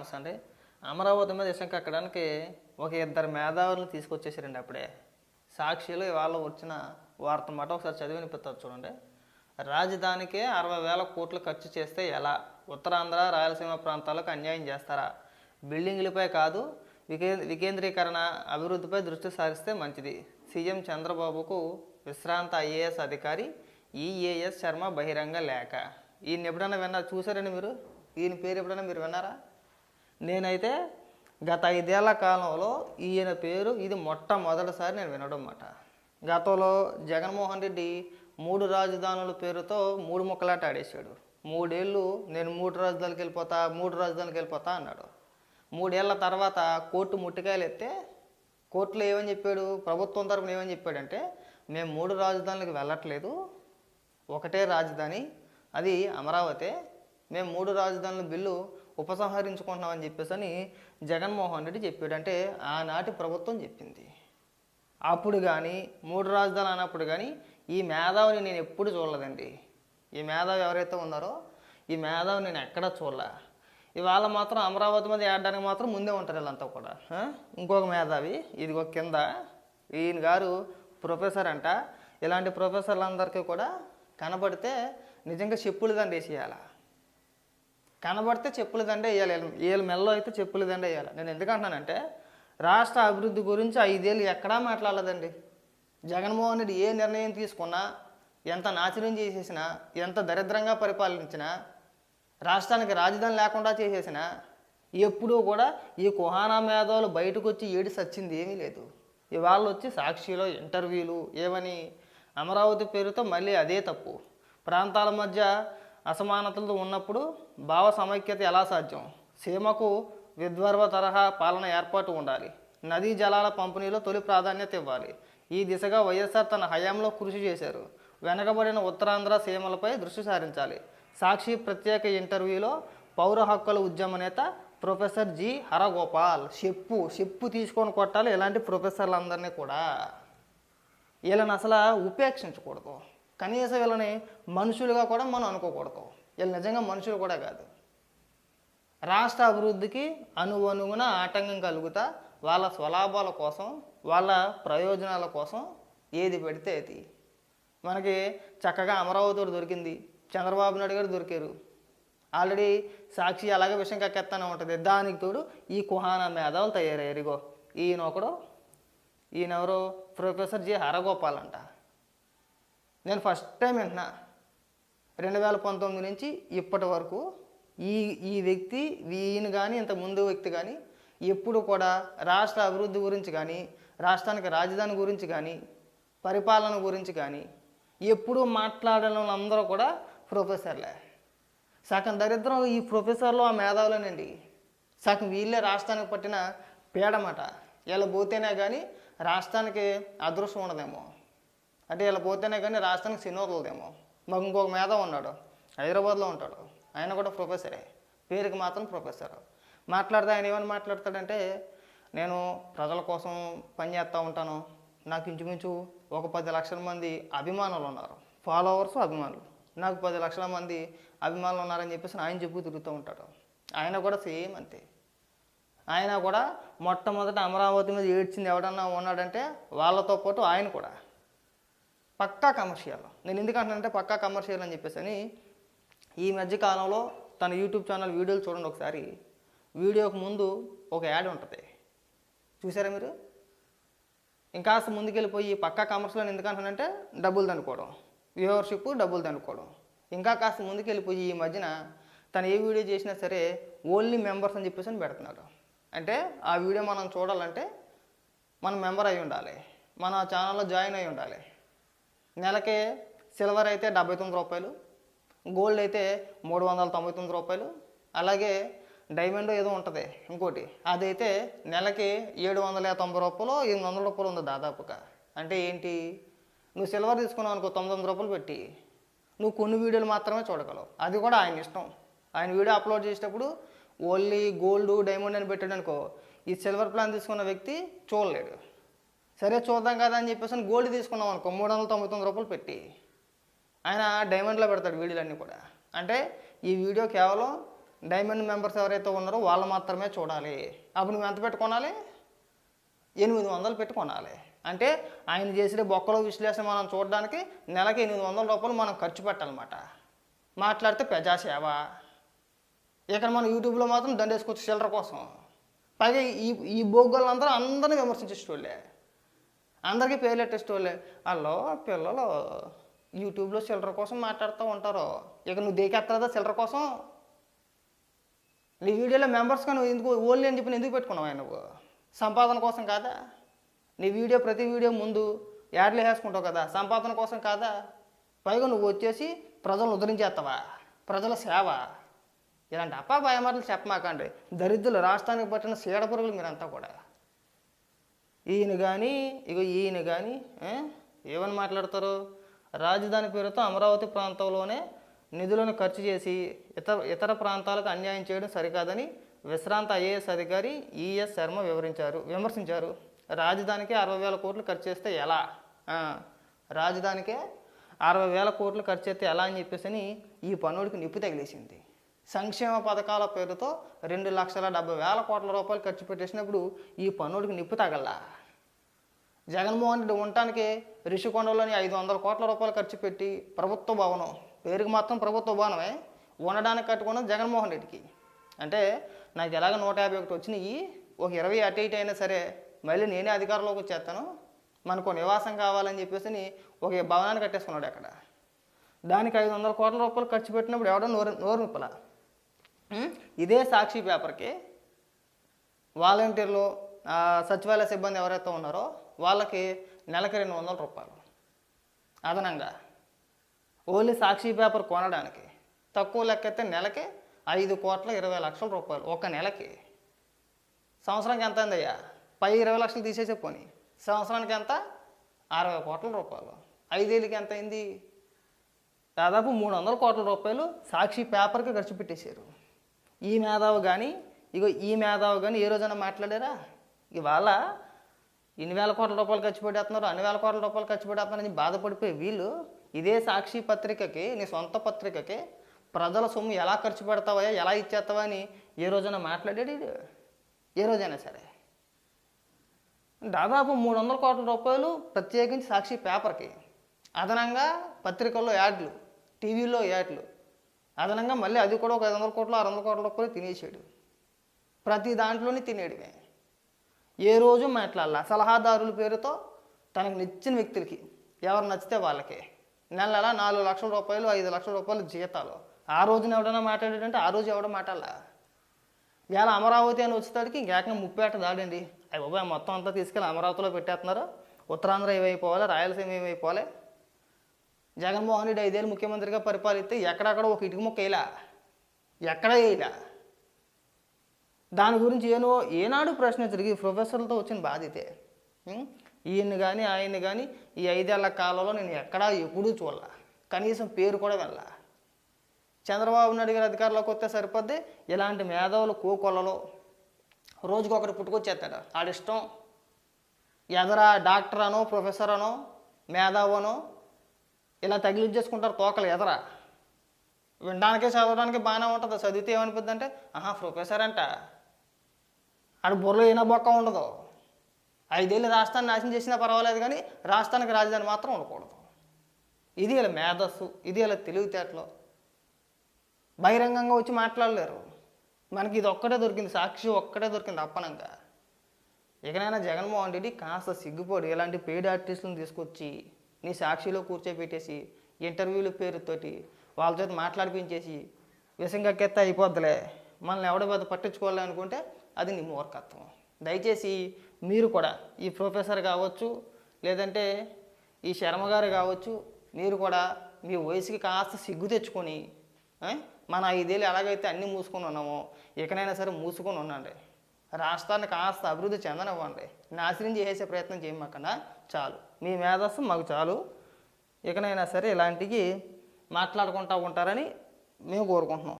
నమస్తే అండి. అమరావతి మీద విషయం కక్కడానికి ఒక ఇద్దరు మేధావులను తీసుకొచ్చేసారండి అప్పుడే. సాక్షిలో ఇవాళ వచ్చిన వార్త మాట ఒకసారి చదివి వినిపిస్తారు చూడండి. రాజధానికే 60,000 కోట్లు ఖర్చు చేస్తే ఎలా? ఉత్తరాంధ్ర రాయలసీమ ప్రాంతాలకు అన్యాయం చేస్తారా? బిల్డింగులపై కాదు వికేంద్రీకరణ అభివృద్ధిపై దృష్టి సారిస్తే మంచిది. సీఎం చంద్రబాబుకు విశ్రాంత ఐఏఎస్ అధికారి ఈఏఎస్ శర్మ బహిరంగ లేఖ. ఈయన ఎప్పుడైనా చూసారండి మీరు? ఈయన పేరు ఎప్పుడైనా మీరు విన్నారా? నేనైతే గత 5 ఏళ్ల కాలంలో ఈయన పేరు ఇది మొట్టమొదటిసారి నేను వినడం అన్నమాట. గతంలో జగన్మోహన్ రెడ్డి 3 రాజధానుల పేరుతో 3 ముక్కలాట ఆడేశాడు. 3 ఏళ్ళు నేను 3 రాజధానులకు వెళ్ళిపోతా 3 రాజధానులకు వెళ్ళిపోతా అన్నాడు. 3 ఏళ్ల తర్వాత కోర్టు ముట్టికాయలు ఎత్తే కోర్టులో ఏమని చెప్పాడు, ప్రభుత్వం తరపున ఏమని చెప్పాడంటే, మేము 3 రాజధానులకు వెళ్ళట్లేదు, ఒకటే రాజధాని, అది అమరావతి, మేము 3 రాజధానుల బిల్లు ఉపసంహరించుకుంటున్నామని చెప్పేసి అని జగన్మోహన్ రెడ్డి చెప్పాడు. అంటే ఆనాటి ప్రభుత్వం చెప్పింది. అప్పుడు కానీ 3 రాజధానులు అన్నప్పుడు కానీ ఈ మేధావిని నేను ఎప్పుడు చూడలేదండి. ఈ మేధావి ఎవరైతే ఉన్నారో ఈ మేధావి నేను ఎక్కడా చూడలే. ఇవాళ మాత్రం అమరావతి మీద ఏడడానికి మాత్రం ముందే ఉంటారు వీళ్ళంతా కూడా. ఇంకొక మేధావి ఇదిగో కింద ఈయన గారు ప్రొఫెసర్ అంట. ఇలాంటి ప్రొఫెసర్లందరికీ కూడా కనబడితే నిజంగా చెప్పులు దండ వేసేయాల. కనబడితే చెప్పులు దండ వేయాలి. వీళ్ళ మెల్లో అయితే చెప్పులు దండ వేయాలి. నేను ఎందుకంటున్నానంటే రాష్ట్ర అభివృద్ధి గురించి 5 ఏళ్ళు ఎక్కడా మాట్లాడలేదండి. జగన్మోహన్ రెడ్డి ఏ నిర్ణయం తీసుకున్నా, ఎంత నాశనం చేసేసినా, ఎంత దరిద్రంగా పరిపాలించినా, రాష్ట్రానికి రాజధాని లేకుండా చేసేసినా ఎప్పుడూ కూడా ఈ కుహానా మేధావులు బయటకు వచ్చి ఏడి సచ్చింది ఏమీ లేదు. ఇవాళ వచ్చి సాక్షిలో ఇంటర్వ్యూలు ఏమని అమరావతి పేరుతో మళ్ళీ అదే తప్పు. ప్రాంతాల మధ్య అసమానతలు ఉన్నప్పుడు భావ సమైక్యత ఎలా సాధ్యం? సీమకు విద్వర్వ తరహా పాలన ఏర్పాటు ఉండాలి. నదీ జలాల పంపిణీలో తొలి ప్రాధాన్యత ఇవ్వాలి. ఈ దిశగా వైఎస్ఆర్ తన హయాంలో కృషి చేశారు. వెనకబడిన ఉత్తరాంధ్ర సీమలపై దృష్టి సారించాలి. సాక్షి ప్రత్యేక ఇంటర్వ్యూలో పౌర హక్కుల ఉద్యమ నేత ప్రొఫెసర్ జి హరగోపాల్. చెప్పు తీసుకొని కొట్టాలి ఇలాంటి ప్రొఫెసర్లందరినీ కూడా. వీళ్ళని అసలు ఉపేక్షించకూడదు. కనీసం వీళ్ళని మనుషులుగా కూడా మనం అనుకోకూడదు. వీళ్ళు నిజంగా మనుషులు కూడా కాదు. రాష్ట్ర అభివృద్ధికి అనుగుణ ఆటంకం కలుగుతా వాళ్ళ స్వలాభాల కోసం, వాళ్ళ ప్రయోజనాల కోసం ఏది పెడితే అది. మనకి చక్కగా అమరావతి దొరికింది, చంద్రబాబు నాయుడు గారు దొరికారు. ఆల్రెడీ సాక్షి అలాగే విషయం కక్కెత్తానే ఉంటుంది. దానికి తోడు ఈ కుహానా మేధావులు తయారయ్యారు. ఇగో ఈయనెవరో ప్రొఫెసర్ జి హరగోపాల్ అంట. నేను ఫస్ట్ టైం వింటున్నా. 2019 నుంచి ఇప్పటి వరకు ఈ వ్యక్తి ఈయన కానీ ఇంత ముందు వ్యక్తి కానీ ఎప్పుడు కూడా రాష్ట్ర అభివృద్ధి గురించి కానీ, రాష్ట్రానికి రాజధాని గురించి కానీ, పరిపాలన గురించి కానీ ఎప్పుడు మాట్లాడిన వాళ్ళందరూ కూడా ప్రొఫెసర్లే. సగం దరిద్రం ఈ ప్రొఫెసర్లు ఆ మేధావులేనండి. సగం వీళ్ళే రాష్ట్రానికి పట్టిన పీడమాట. వీళ్ళ పోతేనే కానీ రాష్ట్రానికి అదృష్టం ఉండదేమో. అంటే వీళ్ళ పోతేనే కానీ రాష్ట్రానికి సినోదలదేమో. మాకు ఇంకొక మేధావి ఉన్నాడు, హైదరాబాద్లో ఉంటాడు. ఆయన కూడా ప్రొఫెసరే, పేరుకి మాత్రం ప్రొఫెసర్. మాట్లాడితే ఆయన ఏమని మాట్లాడతాడంటే, నేను ప్రజల కోసం పనిచేస్తూ ఉంటాను, నాకు ఇంచుమించు ఒక 10 లక్షల మంది అభిమానులు ఉన్నారు, ఫాలోవర్స్ అభిమానులు, నాకు 10 లక్షల మంది అభిమానులు ఉన్నారని చెప్పేసి ఆయన చెప్పు తిరుగుతూ ఉంటాడు. ఆయన కూడా సేమ్ అంతే. ఆయన కూడా మొట్టమొదట అమరావతి మీద ఏడ్చింది ఎవడన్నా ఉన్నాడంటే వాళ్ళతో పాటు ఆయన కూడా పక్కా కమర్షియల్. నేను ఎందుకంటానంటే పక్కా కమర్షియల్ అని చెప్పేసి అని ఈ మధ్యకాలంలో తన యూట్యూబ్ ఛానల్ వీడియోలు చూడండి ఒకసారి. వీడియోకి ముందు ఒక యాడ్ ఉంటుంది, చూసారా మీరు? ఇంకాస్త ముందుకెళ్ళిపోయి పక్కా కమర్షియల్ ఎందుకంటానంటే డబ్బులు దండుకోవడం, వ్యూవర్షిప్ డబ్బులు దండుకోవడం. ఇంకా కాస్త ముందుకెళ్ళిపోయి ఈ మధ్యన తను ఏ వీడియో చేసినా సరే ఓన్లీ మెంబర్స్ అని చెప్పేసి అని పెడుతున్నాడు. అంటే ఆ వీడియో మనం చూడాలంటే మనం మెంబర్ అయి ఉండాలి, మన ఛానల్లో జాయిన్ అయి ఉండాలి. నెలకి సిల్వర్ అయితే 79 రూపాయలు, గోల్డ్ అయితే 399 రూపాయలు, అలాగే డైమండ్ ఏదో ఉంటుంది ఇంకోటి, అదైతే నెలకి 790 రూపాయలు 800 రూపాయలు ఉంది దాదాపుగా. అంటే ఏంటి, నువ్వు సిల్వర్ తీసుకున్నావు అనుకో 99 రూపాయలు పెట్టి నువ్వు కొన్ని వీడియోలు మాత్రమే చూడగలవు. అది కూడా ఆయన ఇష్టం. ఆయన వీడియో అప్లోడ్ చేసేటప్పుడు ఓన్లీ గోల్డ్ డైమండ్ అని పెట్టాడు అనుకో, ఈ సిల్వర్ ప్లాన్ తీసుకున్న వ్యక్తి చూడలేడు. సరే చూద్దాం కదా అని చెప్పేసి గోల్డ్ తీసుకున్నాం అనుకో 399 రూపాయలు పెట్టి ఆయన డైమండ్లో పెడతాడు వీడియోలన్నీ కూడా. అంటే ఈ వీడియో కేవలం డైమండ్ మెంబర్స్ ఎవరైతే ఉన్నారో వాళ్ళు మాత్రమే చూడాలి. అప్పుడు నువ్వు ఎంత పెట్టి కొనాలి? 800 పెట్టి కొనాలి. అంటే ఆయన చేసే బొక్కలో విశ్లేషణ మనం చూడడానికి నెలకి రూపాయలు మనం ఖర్చు పెట్టాలన్నమాట. మాట్లాడితే ప్రజాసేవ. ఇక్కడ మనం యూట్యూబ్లో మాత్రం దండేసుకోవచ్చు చిల్లర కోసం. పైగా ఈ బొగ్గలందరూ అందరినీ విమర్శించేటోళ్ళే, అందరికీ పేర్లు పెట్టేటోళ్ళే. వాళ్ళు పిల్లలు యూట్యూబ్లో చిల్లర కోసం మాట్లాడుతూ ఉంటారు. ఇక నువ్వు దేకెత్తదా చిల్లర కోసం? నీ వీడియోలో మెంబర్స్గా నువ్వు ఎందుకు ఓన్లీ అని చెప్పి ఎందుకు పెట్టుకున్నావు? నువ్వు సంపాదన కోసం కాదా? నీ వీడియో ప్రతి వీడియో ముందు యాడ్లు వేసుకుంటావు కదా, సంపాదన కోసం కాదా? పైగా నువ్వు వచ్చేసి ప్రజలను ఉద్ధరించేస్తావా? ప్రజల సేవ. ఇలాంటి భయమాటలు చెప్పమాకండి. దరిద్రులు, రాష్ట్రానికి పట్టిన సీడ పురుగులు మీరంతా కూడా. ఈయన కానీ ఏమని మాట్లాడతారు? రాజధాని పేరుతో అమరావతి ప్రాంతంలోనే నిధులను ఖర్చు చేసి ఇతర ప్రాంతాలకు అన్యాయం చేయడం సరికాదని విశ్రాంత ఐఏఎస్ అధికారి ఈఎస్ శర్మ విమర్శించారు. రాజధానికి 60,000 కోట్లు ఖర్చు చేస్తే ఎలా? రాజధానికే 60,000 కోట్లు ఖర్చు చేస్తే ఎలా అని చెప్పేసి ఈ పన్నుడికి నిప్పు తగిలేసింది. సంక్షేమ పథకాల పేరుతో 2,70,000 కోట్ల రూపాయలు ఖర్చు పెట్టేసినప్పుడు ఈ పన్నుడికి నిప్పు తగల్లా? జగన్మోహన్ రెడ్డి ఉండటానికి రిషికొండలోని 500 కోట్ల రూపాయలు ఖర్చు పెట్టి ప్రభుత్వ భవనం, పేరుకి మాత్రం ప్రభుత్వ భవనమే, ఉండడానికి కట్టుకున్నది జగన్మోహన్ రెడ్డికి. అంటే నాకు ఎలాగ 151 వచ్చినాయి, ఒక 20 అటు ఇటు అయినా సరే మళ్ళీ నేనే అధికారంలోకి వచ్చేస్తాను, మనకు నివాసం కావాలని చెప్పేసి ఒక భవనాన్ని కట్టేసుకున్నాడు అక్కడ. దానికి 500 కోట్ల రూపాయలు ఖర్చు పెట్టినప్పుడు ఎవడో నోరు నిప్పల. ఇదే సాక్షి పేపర్కి వాలంటీర్లు, సచివాలయ సిబ్బంది ఎవరైతే ఉన్నారో వాళ్ళకి నెలకి 200 రూపాయలు అదనంగా ఓన్లీ సాక్షి పేపర్ కొనడానికి. తక్కువ లెక్కైతే నెలకి 5,20,00,000 రూపాయలు ఒక నెలకి. సంవత్సరానికి ఎంత అయిందయ్యా? 20 లక్షలు తీసేసే పోనీ. సంవత్సరానికి ఎంత? 60 కోట్ల రూపాయలు. 5 ఏళ్ళకి ఎంత అయింది? దాదాపు 300 కోట్ల రూపాయలు సాక్షి పేపర్కి ఖర్చు పెట్టేశారు. ఈ మేధావు కానీ ఏ రోజైనా మాట్లాడారా? ఇవాళ ఇన్ని వేల కోట్ల రూపాయలు ఖర్చు పెట్టేస్తున్నారు, అన్ని వేల కోట్ల రూపాయలు ఖర్చు పెట్టేస్తున్నారని బాధపడిపోయి వీళ్ళు ఇదే సాక్షి పత్రికకి, నీ సొంత పత్రికకి ప్రజల సొమ్ము ఎలా ఖర్చు పెడతావా, ఎలా ఇచ్చేస్తావా అని ఏ రోజైనా మాట్లాడాడు? ఏ రోజైనా సరే. దాదాపు 300 కోట్ల రూపాయలు ప్రత్యేకించి సాక్షి పేపర్కి, అదనంగా పత్రికల్లో యాడ్లు, టీవీలో యాడ్లు, అదనంగా మళ్ళీ అది కూడా ఒక 500 కోట్లు 600 కోట్ల రూపాయలు తినేసాడు. ప్రతి దాంట్లోనే తినేయడమే. ఏ రోజు మాట్లాడాల. సలహాదారుల పేరుతో తనకు నచ్చిన వ్యక్తులకి, ఎవరు నచ్చితే వాళ్ళకి నెల 4 లక్షల రూపాయలు 5 లక్షల రూపాయలు జీతాలు. ఆ రోజున ఎవడైనా మాట్లాడాడంటే ఆ రోజు ఎవడో మాట్లాడాల. ఇవాళ అమరావతి అని వచ్చేసరికి ఇంకేకంగా 30 దాడండి. అయ్యి బాబాయ్ మొత్తం అంతా తీసుకెళ్ళి అమరావతిలో పెట్టేస్తున్నారు. ఉత్తరాంధ్ర ఏమైపోవాలి, రాయలసీమ ఏమైపోవాలి. జగన్మోహన్ రెడ్డి 5 ఏళ్ళు ముఖ్యమంత్రిగా పరిపాలిస్తే ఎక్కడక్కడ ఒక ఇటుక ముక్క వేయలా, ఎక్కడ వేయలా. దాని గురించి ఏనాడు ప్రశ్నించరు. ఈ ప్రొఫెసర్లతో వచ్చిన బాధ్యతే. ఈయన్ని కానీ ఆయన్ని కానీ ఈ 5 ఏళ్ల కాలంలో నేను ఎక్కడా ఎప్పుడూ చూడాల, కనీసం పేరు కూడా వెళ్ళా. చంద్రబాబు నాయుడు గారు అధికారంలోకి వస్తే సరిపోద్ది. ఇలాంటి మేధావులు కోకొల్లలో రోజుకొకరు పుట్టుకొచ్చేస్తాడు. ఆడిష్టం. ఎదరా డాక్టర్ అనో ప్రొఫెసర్ అనో మేధావు అనో ఇలా తగిలించేసుకుంటారు తోకలు ఎదరా. వినడానికే చదవడానికి బాగానే ఉంటుంది. చదివితే ఏమనిపిద్ది అంటే ప్రొఫెసర్ అంట, ఆడు బుర్రలో ఏనా బొక్క ఉండదు. 5 ఏళ్ళు రాష్ట్రాన్ని నాశనం చేసినా పర్వాలేదు కానీ రాష్ట్రానికి రాజధాని మాత్రం ఉండకూడదు. ఇది ఇలా మేధస్సు, ఇది ఇలా తెలివితేటలు. బహిరంగంగా వచ్చి మాట్లాడలేరు. మనకి ఇది ఒక్కటే దొరికింది, సాక్షి ఒక్కటే దొరికింది అప్పనంగా. ఇకనైనా జగన్మోహన్ రెడ్డి కాస్త సిగ్గుపడి ఇలాంటి పెయిడ్ ఆర్టిస్టులను తీసుకొచ్చి నీ సాక్షిలో కూర్చోబెట్టేసి ఇంటర్వ్యూల పేరుతోటి వాళ్ళ చేత మాట్లాడిపించేసి విషం కక్కెత్తే అయిపోద్దిలే, మనల్ని ఎవడ పెద్ద పట్టించుకోవాలి అనుకుంటే అది నీ మూర్ఖత్వం. దయచేసి మీరు కూడా ఈ ప్రొఫెసర్ కావచ్చు, లేదంటే ఈ శర్మ గారు కావచ్చు, మీరు కూడా మీ వయసుకి కాస్త సిగ్గు తెచ్చుకొని మన 5 ఏళ్ళు ఎలాగైతే అన్నీ మూసుకొని ఉన్నామో ఇకనైనా సరే మూసుకొని ఉండండి. రాష్ట్రాన్ని కాస్త అభివృద్ధి చెందనివ్వండి. నాశనం చేసే ప్రయత్నం చేయమకన్నా చాలు. మీ మేధస్సు మాకు చాలు. ఇకనైనా సరే ఇలాంటివి మాట్లాడుకుంటూ ఉంటారని మేము కోరుకుంటున్నాం.